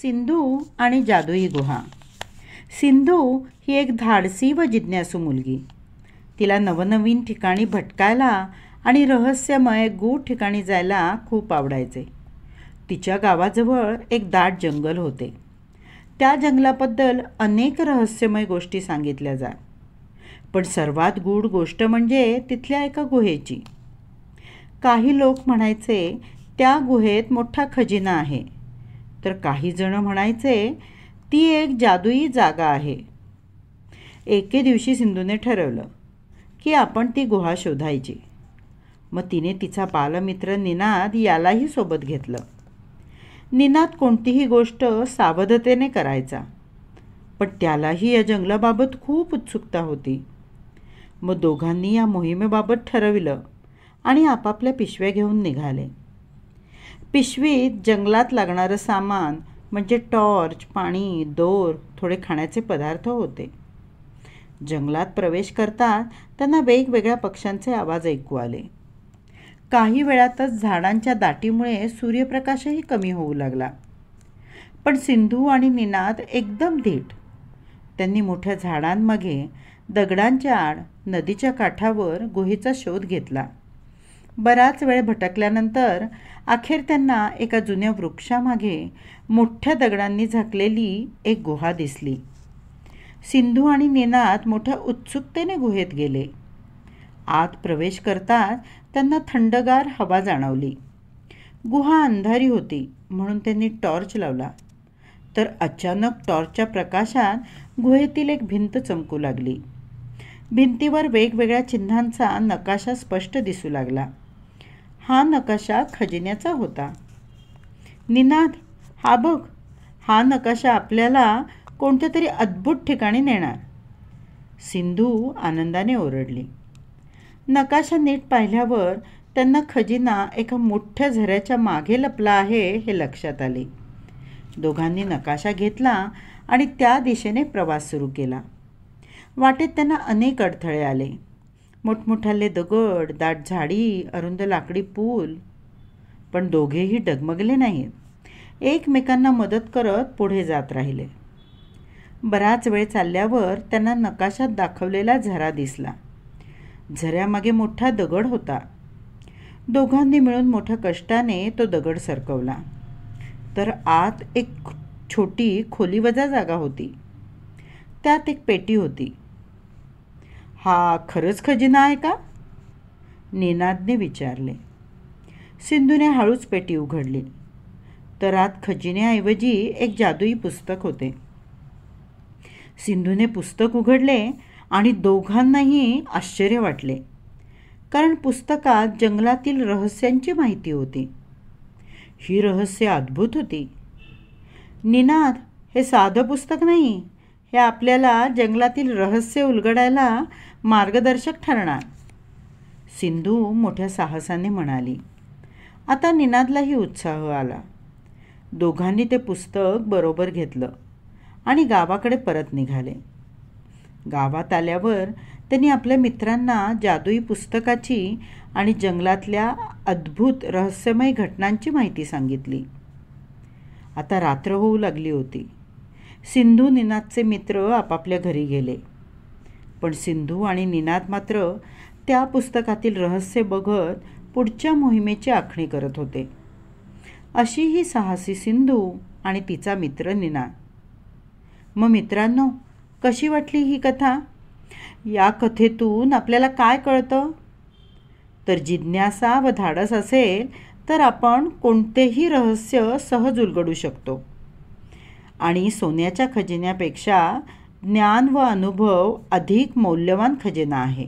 सिंधू आणि जादुई गुहा. सिंधू ही एक धाडसी व जिज्ञासू मुलगी. तिला नवनवीन ठिकाणी भटकायला आणि रहस्यमय गूढ ठिकाणी जायला खूप आवडायचे. तिच्या गावाजवळ एक दाट जंगल होते. त्या जंगलाबद्दल अनेक रहस्यमय गोष्टी सांगितल्या जात. पण सर्वात गूढ गोष्ट म्हणजे तिथल्या एका गुहेची. काही लोक म्हणायचे त्या गुहेत मोठा खजिना आहे, तर काही जण म्हणायचे ती एक जादुई जागा आहे. एके दिवशी सिंधूने ठरवलं की आपण ती गुहा शोधायची. मग तिने तिचा बालमित्र निनाद यालाही सोबत घेतलं. निनाद कोणतीही गोष्ट सावधतेने करायचा, पण त्यालाही या जंगलाबाबत खूप उत्सुकता होती. मग दोघांनी या मोहिमेबाबत ठरविलं आणि आपापल्या पिशव्या घेऊन निघाले. पिशवीत जंगलात लागणारं सामान म्हणजे टॉर्च, पाणी, दोर, थोडे खाण्याचे पदार्थ होते. जंगलात प्रवेश करतात त्यांना वेगवेगळ्या पक्ष्यांचे आवाज ऐकू आले. काही वेळातच झाडांच्या दाटीमुळे सूर्यप्रकाशही कमी होऊ लागला. पण सिंधू आणि निनाद एकदम धीट. त्यांनी मोठ्या झाडांमागे, दगडांच्या आड, नदीच्या काठावर गुहेचा शोध घेतला. बराच वेळ भटकल्यानंतर अखेर त्यांना एका जुन्या वृक्षामागे मोठ्या दगडांनी झाकलेली एक गुहा दिसली. सिंधू आणि निनाद मोठ्या उत्सुकतेने गुहेत गेले. आत प्रवेश करताच त्यांना थंडगार हवा जाणवली. गुहा अंधारी होती म्हणून त्यांनी टॉर्च लावला, तर अचानक टॉर्चच्या प्रकाशात गुहेतील एक भिंत चमकू लागली. भिंतीवर वेगवेगळ्या चिन्हांचा नकाशा स्पष्ट दिसू लागला. हा नकाशा खजिन्याचा होता. निनाद, हा बघ, हा नकाशा आपल्याला कोणत्या तरी अद्भुत ठिकाणी नेणार. सिंधू आनंदाने ओरडली. नकाशा नीट पाहिल्यावर त्यांना खजिना एका मोठ्या झऱ्याच्या मागे लपला आहे हे लक्षात आले. दोघांनी नकाशा घेतला आणि त्या दिशेने प्रवास सुरू केला. वाटेत त्यांना अनेक अडथळे आले. मोठमोठाले दगड, दाट झाडी, अरुंद लाकडी पूल. पण दोघेही डगमगले नाहीत. एकमेकांना मदत करत पुढे जात राहिले. बराच वेळ चालल्यावर त्यांना नकाशात दाखवलेला झरा दिसला. झऱ्यामागे मोठा दगड होता. दोघांनी मिळून मोठ्या कष्टाने तो दगड सरकवला. तर आत एक छोटी खोलीवजा जागा होती. त्यात एक पेटी होती. हा खरंच खजिना आहे का? निनादने विचारले. सिंधूने हळूच पेटी उघडली, तर आत खजिन्याऐवजी एक जादुई पुस्तक होते. सिंधूने पुस्तक उघडले आणि दोघांनाही आश्चर्य वाटले, कारण पुस्तकात जंगलातील रहस्यांची माहिती होती. ही रहस्य अद्भुत होती. निनाद, हे साधं पुस्तक नाही, हे आपल्याला जंगलातील रहस्य उलगडायला मार्गदर्शक ठरणार, सिंधू मोठ्या साहसाने म्हणाली. आता निनादलाही उत्साह आला. दोघांनी ते पुस्तक बरोबर घेतलं आणि गावाकडे परत निघाले. गावात आल्यावर त्यांनी आपल्या मित्रांना जादुई पुस्तकाची आणि जंगलातल्या अद्भुत रहस्यमय घटनांची माहिती सांगितली. आता रात्र होऊ लागली होती. सिंधू निनादचे मित्र आपापल्या घरी गेले. पण सिंधू आणि निनाद मात्र त्या पुस्तकातील रहस्य बघत पुढच्या मोहिमेची आखणी करत होते. अशी ही साहसी सिंधू आणि तिचा मित्र निनाद. मग मित्रांनो, कशी वाटली ही कथा? या कथेतून आपल्याला काय कळतं? तर जिज्ञासा व धाडस असेल तर आपण कोणतेही रहस्य सहज उलगडू शकतो. आणि सोन्याच्या खजिन्यापेक्षा ज्ञान व अनुभव अधिक मौल्यवान खजिना आहे.